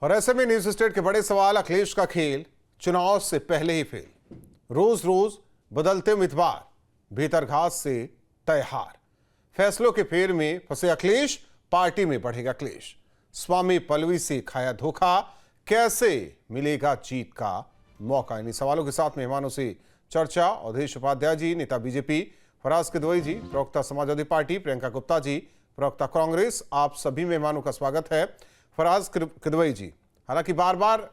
और ऐसे में न्यूज स्टेट के बड़े सवाल, अखिलेश का खेल चुनाव से पहले ही फेल, रोज रोज बदलते उम्मीदवार, भीतरघात से तय हार, फैसलों के फेर में फंसे अखिलेश, पार्टी में बढ़ेगा क्लेश, स्वामी पल्लवी से खाया धोखा, कैसे मिलेगा जीत का मौका। इन सवालों के साथ मेहमानों से चर्चा। अवधेश उपाध्याय जी, नेता बीजेपी, फराज किदवई जी, प्रवक्ता समाजवादी पार्टी, प्रियंका गुप्ता जी, प्रवक्ता कांग्रेस, आप सभी मेहमानों का स्वागत है। फराज किदवई जी, हालांकि बार बार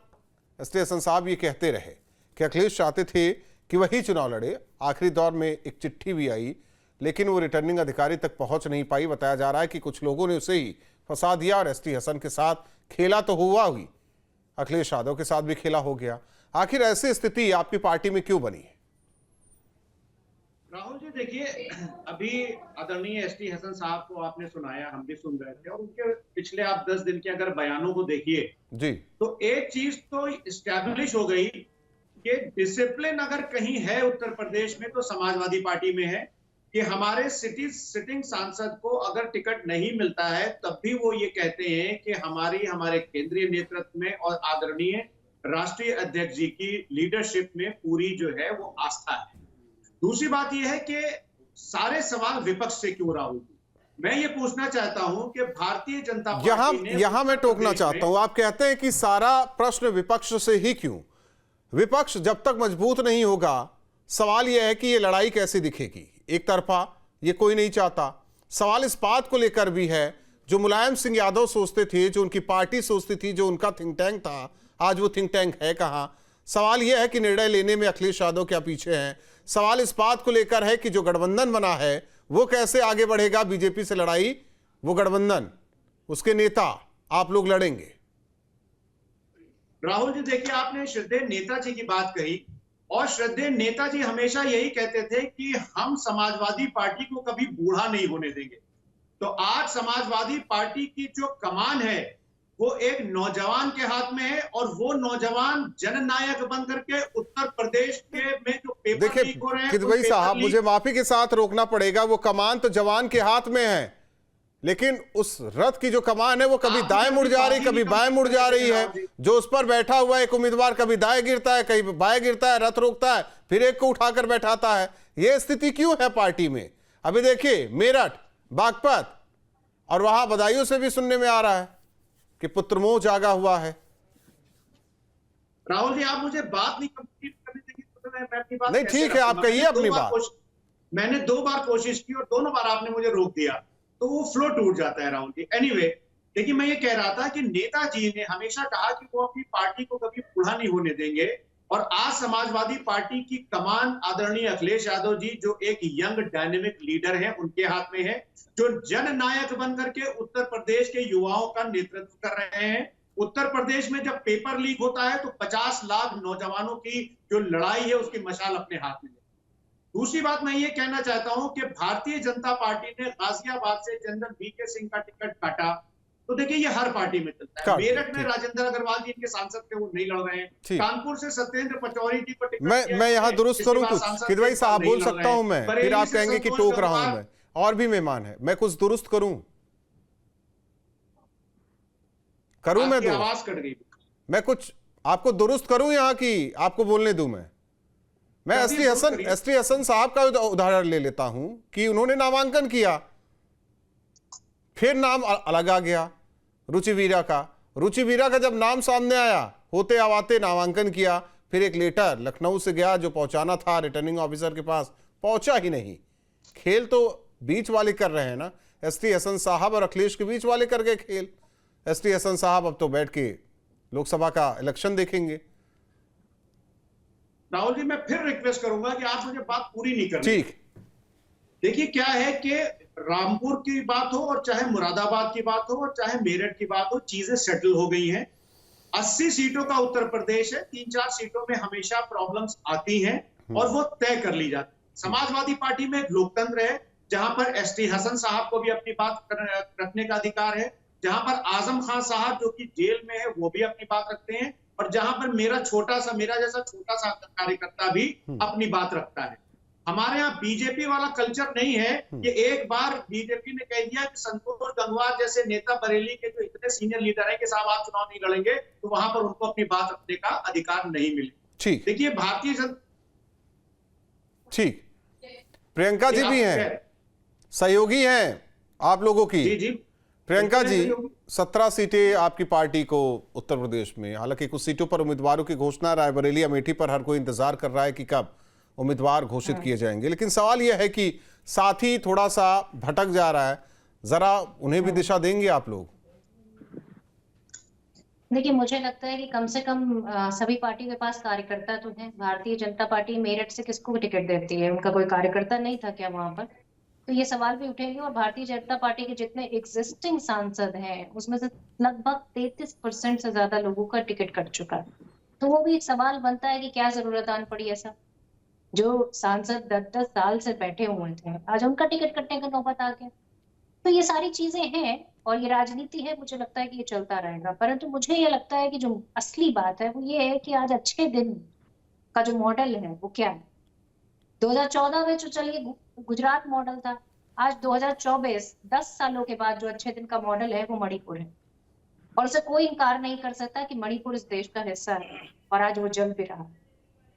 एसटी हसन साहब ये कहते रहे कि अखिलेश चाहते थे कि वही चुनाव लड़े। आखिरी दौर में एक चिट्ठी भी आई, लेकिन वो रिटर्निंग अधिकारी तक पहुंच नहीं पाई। बताया जा रहा है कि कुछ लोगों ने उसे ही फंसा दिया और एसटी हसन के साथ खेला तो हुआ ही, अखिलेश यादव के साथ भी खेला हो गया। आखिर ऐसी स्थिति आपकी पार्टी में क्यों बनी है? राहुल जी, देखिए, अभी आदरणीय एसटी हसन साहब को आपने सुनाया, हम भी सुन रहे थे, और उनके पिछले आप 10 दिन के अगर बयानों को देखिए जी, तो एक चीज तो इस्टेब्लिश हो गई कि डिसिप्लिन अगर कहीं है उत्तर प्रदेश में तो समाजवादी पार्टी में है कि हमारे सिटिंग सांसद को अगर टिकट नहीं मिलता है तब भी वो ये कहते हैं कि हमारे केंद्रीय नेतृत्व में और आदरणीय राष्ट्रीय अध्यक्ष जी की लीडरशिप में पूरी जो है वो आस्था है। दूसरी बात यह है कि सारे सवाल विपक्ष से क्यों, राहुल जी? मैं ये पूछना चाहता हूं कि भारतीय जनता पार्टी ने यहां मैं टोकना चाहता हूं। आप कहते हैं कि सारा प्रश्न विपक्ष से ही क्यों? विपक्ष जब तक मजबूत नहीं होगा, सवाल यह है कि ये लड़ाई कैसे दिखेगी। एक तरफा ये कोई नहीं चाहता। सवाल इस बात को लेकर भी है, जो मुलायम सिंह यादव सोचते थे, जो उनकी पार्टी सोचती थी, जो उनका थिंक टैंक था, आज वो थिंक टैंक है कहां? सवाल यह है कि निर्णय लेने में अखिलेश यादव क्या पीछे हैं। सवाल इस बात को लेकर है कि जो गठबंधन बना है वो कैसे आगे बढ़ेगा। बीजेपी से लड़ाई, वो गठबंधन, उसके नेता, आप लोग लड़ेंगे। राहुल जी, देखिए, आपने श्रद्धेय नेताजी की बात कही, और श्रद्धेय नेताजी हमेशा यही कहते थे कि हम समाजवादी पार्टी को कभी बूढ़ा नहीं होने देंगे। तो आज समाजवादी पार्टी की जो कमान है वो एक नौजवान के हाथ में है, और वो नौजवान जननायक बन करके उत्तर प्रदेश के में जो पेपर लीक हो रहे हैं। किदवई साहब, मुझे माफी के साथ रोकना पड़ेगा। वो कमान तो जवान के हाथ में है, लेकिन उस रथ की जो कमान है वो कभी दाएं मुड़ जा रही, कभी बाएं मुड़ जा रही है। जो उस पर बैठा हुआ एक उम्मीदवार कभी दाएं गिरता है, कभी बाएं गिरता है, रथ रोकता है, फिर एक को उठाकर बैठाता है। यह स्थिति क्यों है पार्टी में? अभी देखिए, मेरठ, बागपत, और वहां बदायूं से भी सुनने में आ रहा है कि पुत्रमोह जागा हुआ है। राहुल जी, आप मुझे बात नहीं कंप्लीट करने देंगे तो मैं अपनी बात नहीं, ठीक है, आप कहिए अपनी बात। मैंने 2 बार कोशिश की और दोनों बार आपने मुझे रोक दिया, तो वो फ्लो टूट जाता है, राहुल जी। एनीवे, देखिए, मैं ये कह रहा था कि नेताजी ने हमेशा कहा कि वो अपनी पार्टी को कभी बूढ़ा नहीं होने देंगे, और आज समाजवादी पार्टी की कमान आदरणीय अखिलेश यादव जी, जो एक यंग डायनेमिक लीडर हैं, उनके हाथ में है, जो जननायक बन करके उत्तर प्रदेश के युवाओं का नेतृत्व कर रहे हैं। उत्तर प्रदेश में जब पेपर लीक होता है तो 50 लाख नौजवानों की जो लड़ाई है उसकी मशाल अपने हाथ में है। दूसरी बात मैं ये कहना चाहता हूं कि भारतीय जनता पार्टी ने गाजियाबाद से जनरल वीके सिंह का टिकट काटा, तो देखिए, ये हर पार्टी में चलता है। मेरठ में राजेंद्र अग्रवाल जी इनके सांसद थे, वो नहीं लड़ रहे हैं। कानपुर से सत्येंद्र पचौरी जी को टिकट मैं यहां दुरुस्त करूं कुछ, किदवई साहब, बोल सकता हूं मैं, फिर आप कहेंगे कि टोक रहा हूं मैं। और भी मेहमान है, मैं कुछ दुरुस्त करूं? मैं दुरुस्त? आवाज कट गई। मैं कुछ आपको दुरुस्त करूं यहां की आपको बोलने दूं? मैं एसटी हसन साहब का उदाहरण ले लेता हूं कि उन्होंने नामांकन किया, फिर नाम अलग आ गया रुचि वीरा का। रुचि वीरा का जब नाम सामने आया, होते आवाते नामांकन किया, फिर एक लेटर लखनऊ से गया जो पहुंचाना था रिटर्निंग ऑफिसर के पास, पहुंचा ही नहीं। खेल तो बीच वाले कर रहे हैं ना, एसटी हसन साहब और अखिलेश के बीच वाले कर गए खेल। एसटी हसन साहब अब तो बैठ के लोकसभा का इलेक्शन देखेंगे। राहुल जी, मैं फिर रिक्वेस्ट करूंगा कि आप मुझे बात पूरी नहीं कर रहे। ठीक, देखिए, क्या है कि रामपुर की बात हो और चाहे मुरादाबाद की बात हो और चाहे मेरठ की बात हो, चीजें सेटल हो गई हैं। 80 सीटों का उत्तर प्रदेश है, 3-4 सीटों में हमेशा प्रॉब्लम्स आती हैं और वो तय कर ली जाती है। समाजवादी पार्टी में एक लोकतंत्र है जहां पर एसटी हसन साहब को भी अपनी बात रखने का अधिकार है, जहां पर आजम खान साहब जो कि जेल में है वो भी अपनी बात रखते हैं, और जहां पर मेरा जैसा छोटा सा कार्यकर्ता भी अपनी बात रखता है। हमारे यहाँ बीजेपी वाला कल्चर नहीं है कि एक बार बीजेपी ने कह दिया कि संतोष गंगवार जैसे नेता बरेली के जो इतने सीनियर लीडर हैं कि साहब आप चुनाव नहीं लड़ेंगे, तो वहां पर उनको अपनी बात रखने का अधिकार नहीं मिले। ठीक, देखिए भारतीय जनता, ठीक, प्रियंका जी भी हैं, सहयोगी हैं आप लोगों की। जी जी प्रियंका जी, 17 सीटें आपकी पार्टी को उत्तर प्रदेश में, हालांकि कुछ सीटों पर उम्मीदवारों की घोषणा, रायबरेली अमेठी पर हर कोई इंतजार कर रहा है कि कब उम्मीदवार घोषित किए जाएंगे, लेकिन सवाल यह है कि साथी थोड़ा सा भटक जा रहा है, जरा उन्हें भी दिशा देंगे आप लोग? देखिए, मुझे लगता है कि कम से कम सभी पार्टी के पास कार्यकर्ता तो हैं। भारतीय जनता पार्टी मेरठ से किसको टिकट देती है? उनका कोई कार्यकर्ता नहीं था क्या वहां पर? तो ये सवाल भी उठेंगे। और भारतीय जनता पार्टी के जितने एग्जिस्टिंग सांसद हैं उसमें से लगभग 33% से ज्यादा लोगों का टिकट कट चुका है। तो वो भी एक सवाल बनता है कि क्या जरूरत आन पड़ी ऐसा? जो सांसद 10-10 साल से बैठे हुए थे, आज उनका टिकट कटने का नौबत आ गया। तो ये सारी चीजें हैं और ये राजनीति है, मुझे लगता है कि ये चलता रहेगा। परंतु मुझे ये लगता है कि जो असली बात है वो ये है कि आज अच्छे दिन का जो मॉडल है वो क्या है। 2014 में जो चलिए गुजरात मॉडल था, आज 2024 10 सालों के बाद जो अच्छे दिन का मॉडल है वो मणिपुर है। और उसे कोई इनकार नहीं कर सकता कि मणिपुर इस देश का हिस्सा है और आज वो जल भी रहा है।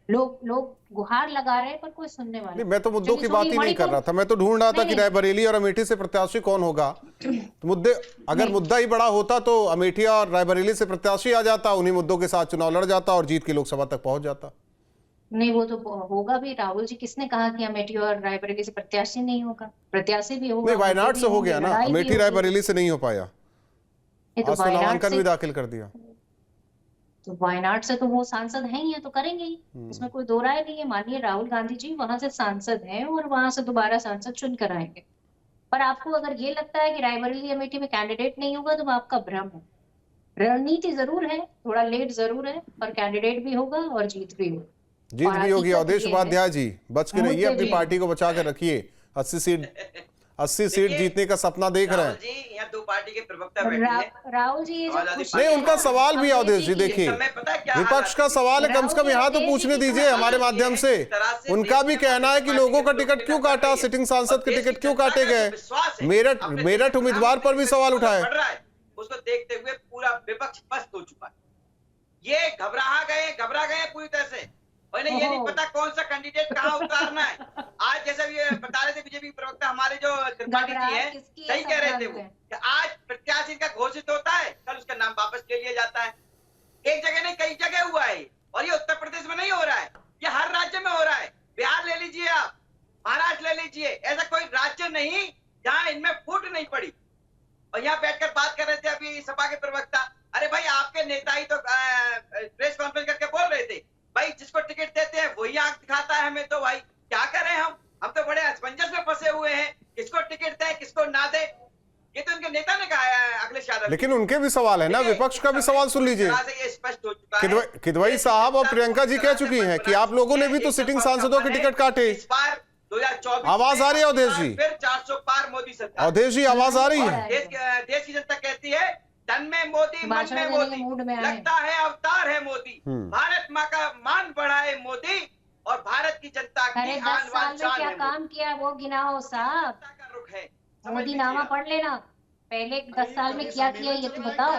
लोग गुहार लगा रहे हैं पर कोई सुनने वाला नहीं। मैं तो मुद्दों की बात ही नहीं कर रहा था, मैं तो ढूंढ रहा था कि रायबरेली और अमेठी से प्रत्याशी कौन होगा। तो मुद्दे, अगर मुद्दा ही बड़ा होता तो अमेठी और रायबरेली से प्रत्याशी आ जाता, उन्हीं मुद्दों के साथ चुनाव लड़ जाता और जीत के लोकसभा तक पहुंच जाता। नहीं, वो तो होगा भी राहुल जी। किसने कहा कि अमेठी और रायबरेली से प्रत्याशी नहीं होगा? प्रत्याशी भी होगा। नहीं, वायनाड से हो गया ना, अमेठी रायबरेली से नहीं हो पाया, आज तो नामांकन भी दाखिल कर दिया। तो वायनाड से तो वो सांसद हैं ही है, तो करेंगे ही, उसमें कोई दो राय नहीं है। माननीय राहुल गांधी जी वहां से सांसद हैं और वहां से दोबारा सांसद चुन कर आएंगे। पर आपको अगर ये लगता है कि रायबरेली अमेठी में कैंडिडेट नहीं होगा तो आपका भ्रम है। रणनीति जरूर है, थोड़ा लेट जरूर है, पर कैंडिडेट भी होगा और जीत भी होगी। जीत भी होगी। अवधेश उपाध्याय जी, बच के रहिए, अपनी पार्टी को बचा कर रखिए। 80 सीट जीतने का सपना देख रहे हैं। जी, यहाँ दो पार्टी के प्रवक्ता बैठे हैं। राहुल जी, ये जो नहीं, उनका सवाल भी अवधेश जी देखिए, विपक्ष का सवाल है, कम से कम यहाँ तो पूछने दीजिए हमारे माध्यम से। उनका भी कहना है कि लोगों का टिकट क्यों काटा, सिटिंग सांसद के टिकट क्यों काटे गए। मेरठ उम्मीदवार पर भी सवाल उठाए। उसको देखते हुए पूरा विपक्ष पस्त हो चुका है। ये घबरा गए पूरी तरह से। उन्हें ये नहीं पता कौन सा कैंडिडेट कहाँ उतारना है। आज जैसे ये बता रहे थे बीजेपी प्रवक्ता हमारे जो त्रिपाठी जी हैं, सही कह रहे थे वो कि आज प्रत्याशी का घोषित होता है, कल उसका नाम वापस ले लिया जाता है। एक जगह नहीं, कई जगह हुआ है और ये उत्तर प्रदेश में नहीं हो रहा है, ये हर राज्य में हो रहा है। बिहार ले लीजिए आप, महाराष्ट्र ले लीजिए, ऐसा कोई राज्य नहीं जहाँ इनमें फूट नहीं पड़ी। और यहाँ बैठकर बात कर रहे थे अभी सपा के प्रवक्ता, अरे भाई आपके नेता ही तो प्रेस कॉन्फ्रेंस करके बोल रहे थे, भाई जिसको टिकट देते हैं वही आंख दिखाता है हमें, तो भाई क्या करें हम तो बड़े असमंजस में फंसे हुए हैं, किसको टिकट दे किसको ना दे। ये तो उनके नेता ने कहा है अखिलेश यादव। लेकिन उनके भी सवाल है ना, विपक्ष का भी सवाल सुन लीजिए। ये स्पष्ट हो चुका है। किदवई साहब और प्रियंका जी कह चुकी हैं कि आप लोगों ने भी तो सिटिंग सांसदों के टिकट काटे। इस बार 2024 आवाज आ रही है अवधेश जी? फिर 400 पार मोदी सरकार। अवधेश जी, आवाज आ रही है? देश की जनता कहती है, तन में मोदी, मन में मोदी, लगता है अवतार है मोदी, भारत माँ का मान बढ़ाए मोदी और भारत की जनता की आन बान शान है। क्या काम किया वो गिनाओ साहब। रुख है, मोदी नामा पढ़ लेना, पहले 10 साल में क्या किया ये तो बताओ।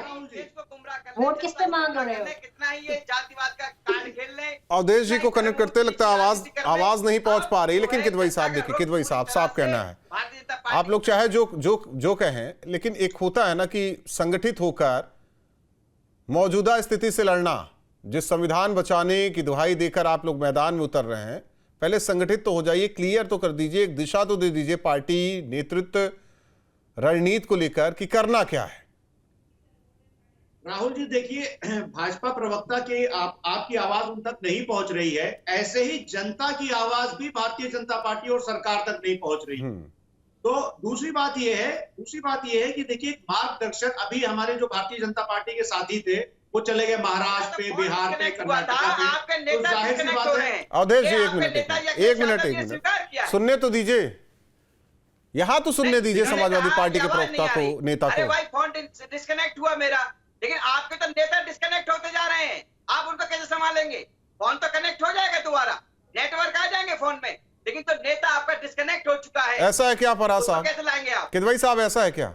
वोट किस पे मांग रहे हो? कितना ही ये जातिवाद का कार्ड खेल ले। अवधेश जी को कनेक्ट करते लगता है आवाज नहीं पहुंच पा रही। लेकिन किदवई साहब देखिए, किदवई साहब साफ कहना है, आप लोग चाहे जो कहें, लेकिन एक होता है ना कि संगठित होकर मौजूदा स्थिति से लड़ना, जिस संविधान बचाने की दुहाई देकर आप लोग मैदान में उतर रहे हैं, पहले संगठित तो हो जाइए, क्लियर तो कर दीजिए, एक दिशा तो दे दीजिए पार्टी नेतृत्व रणनीति को लेकर कि करना क्या है। राहुल जी देखिए, भाजपा प्रवक्ता की आपकी आवाज उन तक नहीं पहुंच रही है, ऐसे ही जनता की आवाज भी भारतीय जनता पार्टी और सरकार तक नहीं पहुंच रही। तो दूसरी बात यह है कि देखिए मार्गदर्शक, अभी हमारे जो भारतीय जनता पार्टी के साथी थे वो चले गए महाराष्ट्र पे, बिहार पे, कर्नाटक पे। तो जाहिर सी बात है। अवधेश जी एक मिनट सुनने तो दीजिए, यहाँ तो सुनने दीजिए समाजवादी पार्टी के प्रवक्ता को, नेता को। भाई फोन डिस्कनेक्ट हुआ मेरा, लेकिन आपके तो नेता डिस्कनेक्ट होते जा रहे हैं, आप उनको कैसे संभालेंगे? फोन तो कनेक्ट हो जाएगा दोबारा, नेटवर्क आ जाएंगे फोन में। लेकिन तो नेता आपका डिस्कनेक्ट हो चुका है, ऐसा है क्या फरहाद उसको साहब? कैसे लाएंगे आप? किदवई साहब, ऐसा है क्या?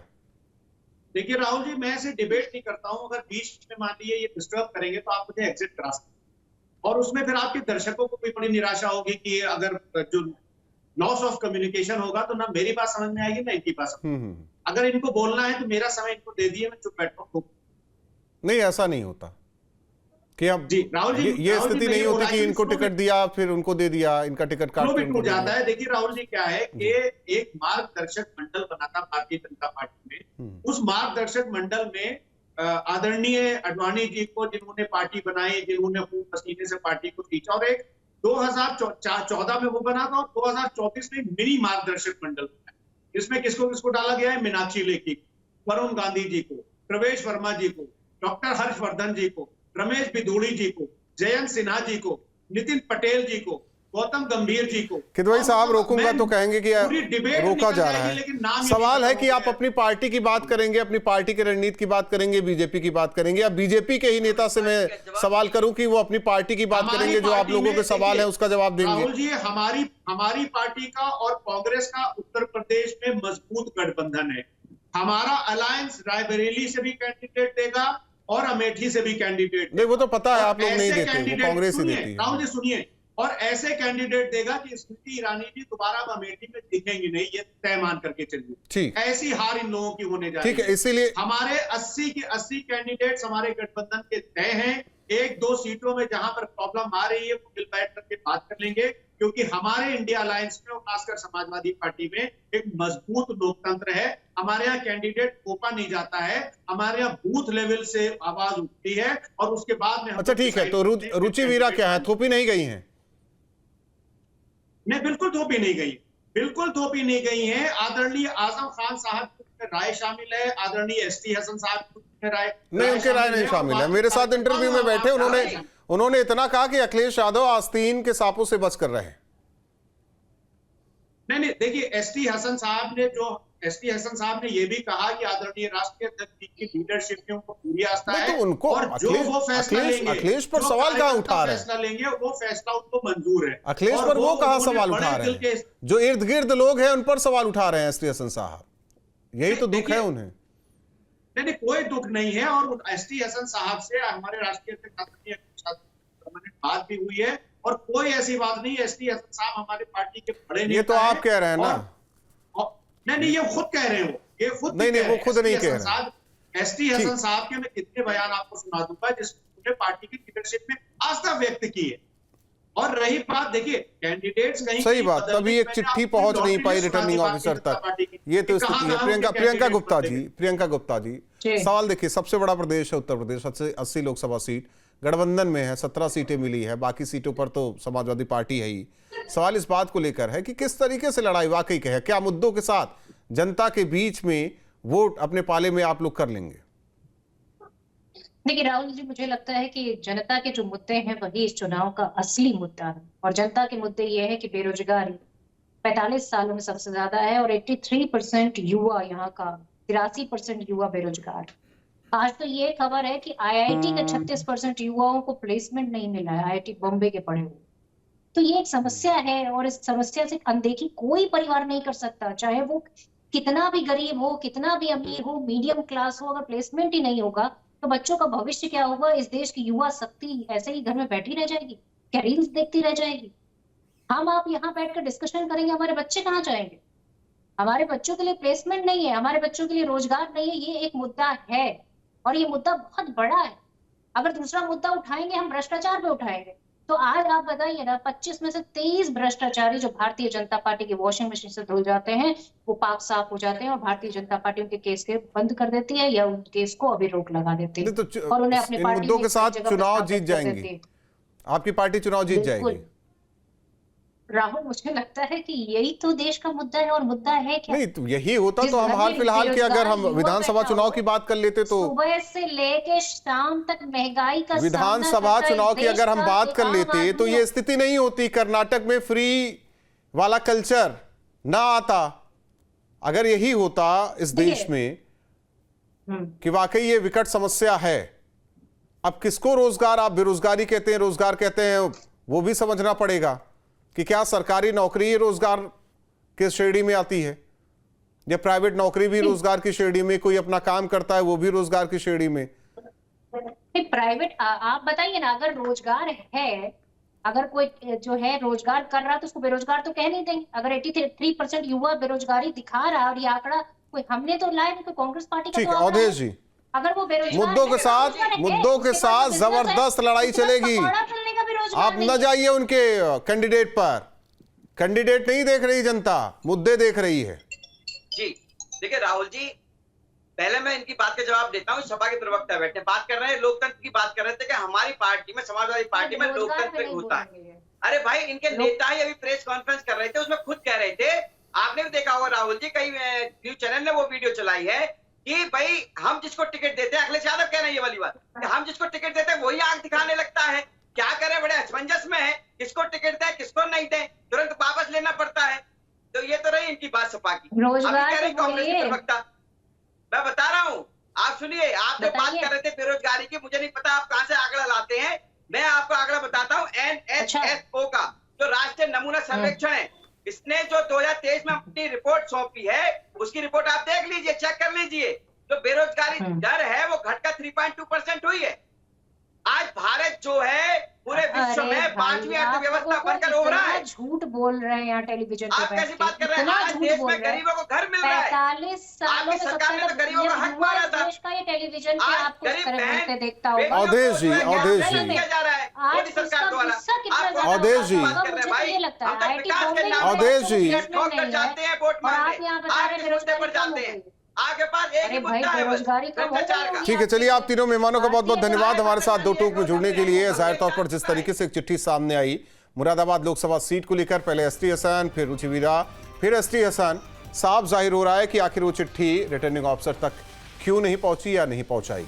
देखिए राहुल जी, मैं ऐसे डिबेट नहीं करता हूं। अगर बीच में मान लीजिए ये डिस्टर्ब करेंगे तो आप मुझे एग्जिट करा सकते हैं, और उसमें फिर आपके दर्शकों को भी बड़ी निराशा होगी कि अगर जो लॉस ऑफ कम्युनिकेशन होगा तो ना मेरी बात समझ में आएगी ना इनकी बात समझ में। अगर इनको बोलना है तो मेरा समय इनको दे दिए, मैं चुप बैठता हूँ। नहीं, ऐसा नहीं होता कि अब जी राहुल जी, ये स्थिति नहीं होती कि इनको टिकट दिया फिर उनको दे दिया, इनका टिकट काट के भी उनको टूट दे जाता दिया। है। देखिए राहुल जी, क्या है कि एक मार्गदर्शक मंडल बना था भारतीय जनता पार्टी में। उस मार्गदर्शक मंडल में आदरणीय अडवाणी जी को, जिन्होंने पार्टी बनाई, जिन्होंने खून पसीने से पार्टी को खींचा, और एक 2014 में वो बना था और 2024 में मिनी मार्गदर्शक मंडल बना। इसमें किसको किसको डाला गया है? मीनाक्षी लेखी, वरुण गांधी जी को, प्रवेश वर्मा जी को, डॉक्टर हर्षवर्धन जी को, रमेश बिधूड़ी जी को, जयंत सिन्हा जी को, नितिन पटेल जी को, गौतम गंभीर जी को। किदवई साहब, रोकूंगा तो कहेंगे कि रोका जा रहा है। सवाल है कि आप अपनी पार्टी की बात करेंगे, अपनी पार्टी की रणनीति की बात करेंगे, बीजेपी की बात करेंगे, या बीजेपी के ही नेता से मैं सवाल करूं कि वो अपनी पार्टी की बात करेंगे, जो आप लोगों के सवाल है उसका जवाब देंगे? राहुल जी, हमारी पार्टी का और कांग्रेस का उत्तर प्रदेश में मजबूत गठबंधन है। हमारा अलायंस रायबरेली से भी कैंडिडेट देगा और अमेठी से भी कैंडिडेट। नहीं, वो तो पता है आप लोग नहीं देते, वो कांग्रेस ही देती है। राहुल जी सुनिए, और ऐसे कैंडिडेट देगा कि स्मृति ईरानी जी दोबारा अमेठी में दिखेंगी नहीं, ये तय मान करके चलिए। ठीक, ऐसी हार इन लोगों की होने जा रही है। ठीक है, इसीलिए हमारे 80 के 80 कैंडिडेट्स हमारे गठबंधन के तय हैं। 1-2 सीटों में जहां पर प्रॉब्लम आ रही है वो मिल बैठ करके बात कर लेंगे, क्योंकि हमारे इंडिया अलायंस में और खासकर समाजवादी पार्टी में एक मजबूत लोकतंत्र है। हमारे यहाँ कैंडिडेट थोपा नहीं जाता है, हमारे यहाँ बूथ लेवल से आवाज उठती है और उसके बाद में। अच्छा ठीक है, तो रुचि वीरा क्या है, थोपी नहीं गई हैं? नहीं, बिल्कुल थोपी नहीं गई, बिल्कुल थोपी नहीं गई है। आदरणीय आजम खान साहब की राय शामिल है, आदरणीय ST हसन साहब की राय नहीं, उनकी राय नहीं शामिल है। मेरे साथ इंटरव्यू में बैठे उन्होंने इतना कहा कि अखिलेश यादव आस्तीन के सांपों से बच कर रहे हैं। नहीं, देखिए ST हसन साहब ने ये भी कहा कि आदरणीय राष्ट्रीय अध्यक्ष की लीडरशिप में उनको पूरी आस्था है, तो उनको और जो वो फैसला लेंगे, अखिलेश पर सवाल कहां उठा रहे हैं? फैसला लेंगे वो फैसला उनको मंजूर है। अखिलेश पर वो कहां सवाल उठा रहे हैं? जो इर्द गिर्द लोग हैं उन पर सवाल उठा रहे हैं ST हसन साहब, यही तो दुख है उन्हें। नहीं, कोई दुख नहीं है। और ST हसन साहब से हमारे राष्ट्रीय अध्यक्ष बात भी हुई है, और कोई ऐसी बात नहीं है। ST हसन साहब हमारे पार्टी के बड़े नेता हैं। ये तो आप कह रहे हैं ना? नहीं, ये खुद कह रहे हो, ये खुद नहीं, वो खुद नहीं कह रहे। ST हसन साहब के मैं कितने बयान आपको सुना दूंगा जिसने पार्टी की लीडरशिप में आस्था व्यक्त की है। और रही बात, देखिए कैंडिडेट्स कहीं सही बात, तभी एक चिट्ठी पहुंच नहीं पाई रिटर्निंग ऑफिसर तक, ये तो स्थिति है। प्रियंका गुप्ता जी, सवाल देखिए, सबसे बड़ा प्रदेश है उत्तर प्रदेश, 80 लोकसभा सीट गठबंधन में है, 17 सीटें मिली है, बाकी सीटों पर तो समाजवादी पार्टी है ही। सवाल इस बात को लेकर है कि किस तरीके से लड़ाई वाकई है, क्या मुद्दों के साथ जनता के बीच में वोट अपने पाले में आप लोग कर लेंगे? देखिए राहुल जी, मुझे लगता है कि जनता के जो मुद्दे हैं वही इस चुनाव का असली मुद्दा है, और जनता के मुद्दे ये है कि बेरोजगारी 45 सालों में सबसे ज्यादा है, और 83% युवा यहाँ का, 83% युवा बेरोजगार। आज तो ये खबर है कि IIT के 36% युवाओं को प्लेसमेंट नहीं मिला है, IIT बॉम्बे के पढ़े हुए। तो ये एक समस्या है, और इस समस्या से अनदेखी कोई परिवार नहीं कर सकता, चाहे वो कितना भी गरीब हो, कितना भी अमीर हो, मीडियम क्लास हो। अगर प्लेसमेंट ही नहीं होगा तो बच्चों का भविष्य क्या होगा? इस देश की युवा शक्ति ऐसे ही घर में बैठी रह जाएगी, क्या रील्स देखती रह जाएगी? हम आप यहाँ बैठकर डिस्कशन करेंगे, हमारे बच्चे कहाँ जाएंगे? हमारे बच्चों के लिए प्लेसमेंट नहीं है, हमारे बच्चों के लिए रोजगार नहीं है। ये एक मुद्दा है, और ये मुद्दा बहुत बड़ा है। अगर दूसरा मुद्दा उठाएंगे, हम भ्रष्टाचार पे उठाएंगे, तो आज आप बताइए ना, 25 में से 23 भ्रष्टाचारी जो भारतीय जनता पार्टी की वॉशिंग मशीन से धुल जाते हैं, वो पाक साफ हो जाते हैं, और भारतीय जनता पार्टी उनके केस के बंद कर देती है, या उन केस को अभी रोक लगा देती है, तो और उन्हें अपनी पार्टी मुद्दों के साथ चुनाव जीत जाएंगी, आपकी पार्टी चुनाव जीत जाएगी। राहुल, मुझे लगता है कि यही तो देश का मुद्दा है, और मुद्दा है क्या? नहीं, तो यही होता तो हम हाल फिलहाल की अगर हम विधानसभा चुनाव की बात कर लेते तो सुबह से लेके शाम तक महंगाई का विधानसभा चुनाव की अगर हम बात कर लेते तो ये स्थिति नहीं होती। कर्नाटक में फ्री वाला कल्चर ना आता। अगर यही होता इस देश में कि वाकई ये विकट समस्या है, अब किसको रोजगार, आप बेरोजगारी कहते हैं, रोजगार कहते हैं, वो भी समझना पड़ेगा। कि क्या सरकारी नौकरी ही रोजगार के श्रेणी में आती है या प्राइवेट नौकरी भी रोजगार की श्रेणी में, कोई अपना काम करता है वो भी रोजगार की श्रेणी में? प्राइवेट आप बताइए ना, अगर रोजगार है, अगर कोई जो है रोजगार कर रहा है तो उसको बेरोजगार तो कह नहीं देंगे। अगर 83% युवा बेरोजगारी दिखा रहा है और ये आंकड़ा कोई हमने तो लाया नहीं, कोई कांग्रेस पार्टी का ठीक तो है आंकड़ा अवधेश है। जी, अगर वो बेरोजगार मुद्दों के है, साथ बेरोजगार है, मुद्दों के उसके पास साथ जो बिजनेस है, जबरदस्त लड़ाई उसके पास चलेगी। पकौड़ा तलने का भी रोजगार आप नहीं न है। जाइए उनके कैंडिडेट पर, कैंडिडेट नहीं देख रही जनता, मुद्दे देख रही है। जी देखिए राहुल जी, पहले मैं इनकी बात का जवाब देता हूँ। सपा के प्रवक्ता बैठे बात कर रहे हैं, लोकतंत्र की बात कर रहे थे कि हमारी पार्टी में, समाजवादी पार्टी में रोजगार पे लोकतंत्र नहीं होता है। बोलेंगे। अरे भाई, इनके नेता ही अभी प्रेस कॉन्फ्रेंस कर रहे थे, उसमें खुद कह रहे थे, आपने भी देखा होगा राहुल जी, कई न्यूज चैनल ने वो वीडियो चलाई है कि भाई हम जिसको टिकट देते हैं, अखिलेश यादव कह रहे हैं ये वाली बात, कि हम जिसको टिकट देते हैं वही आंख दिखाने लगता है। क्या करें, बड़े असमंजस में है, किसको टिकट दें किसको नहीं दें, तुरंत वापस लेना पड़ता है। तो ये तो रही इनकी बात सपा की। रोजगार अभी कह रही तो कांग्रेस के बोलिए। प्रवक्ता, मैं बता रहा हूँ, आप सुनिए, आप जो बात बताइए। कर रहे थे बेरोजगारी की, मुझे नहीं पता आप कहां से आंकड़ा लाते हैं। मैं आपको आंकड़ा बताता हूँ NHSO का, जो राष्ट्रीय नमूना सर्वेक्षण है, इसने जो 2023 में अपनी रिपोर्ट सौंपी है, उसकी रिपोर्ट आप देख लीजिए, चेक कर लीजिए। जो बेरोजगारी दर है वो घटकर 3.2% हुई है। आज भारत जो है पूरे विश्व अरे में भाई, 5वीं आप अर्थव्यवस्था लोगों को बनकर उभरा इतना है। झूठ बोल रहे हैं यहाँ टेलीविजन पे आप बैठ कैसी के, बात कर रहे हैं? इतना आज झूठ देश बोल में रहे हैं। गरीबों को घर मिल रहा है। 45 सालों आपकी में सरकार सबसे ने तो गरीबों का हक युवा मारा था। देश का ये टेलीविजन पे आज आपको इस गरीब तरह बहन, बोलते देखता होगा। बेटियों को अवधेश जी, जो है अवधेश ज्ञान जी। दिया जा रहा है आज मोदी सरकार उसका द्वारा। गुस्सा कितना आप ज्यादा अवधेश होगा, जी। मुझे बात कर रहे हैं तो भाई, ये लगता हम है तो आईटी विकास बॉम्बे के में नाम पे अवधेश जी। इन्वेस्टमेंट नहीं जाते है हैं वोट और आप मांगने, यहाँ बता रहे आज हैं किस मुद्दे बेरोजगारी पर कम हो जाते हैं? गई। आपके पास एक ही अरे भाई, मुद्दा है, बस बेरोजगारी कम हो भ्रष्टाचार गई का। होगी। ठीक है, चलिए आप तीनों मेहमानों का बहुत बहुत भारतीय धन्यवाद हमारे साथ दो जनता टूक में जुड़ने के लिए। जाहिर तौर पर जिस तरीके से एक चिट्ठी सामने आई मुरादाबाद लोकसभा सीट को लेकर, पहले एसटी हसन, फिर रुचि वीरा, फिर एसटी हसन, साफ जाहिर हो रहा है कि आखिर वो चिट्ठी रिटर्निंग ऑफिसर तक क्यों नहीं पहुंची या नहीं पहुंचाई।